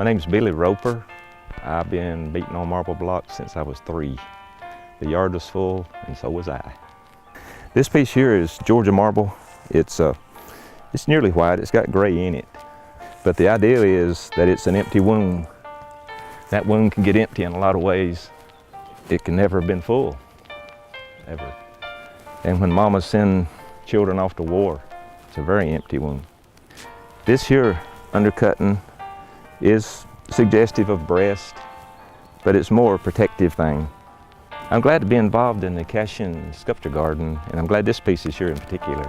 My name's Billy Roper. I've been beating on marble blocks since I was 3. The yard was full, and so was I. This piece here is Georgia marble. It's nearly white. It's got gray in it. But the idea is that it's an empty wound. That wound can get empty in a lot of ways. It can never have been full, ever. And when mamas send children off to war, it's a very empty wound. This here undercutting is suggestive of breast, but it's more a protective thing. I'm glad to be involved in the Cashion Sculpture Garden, and I'm glad this piece is here in particular.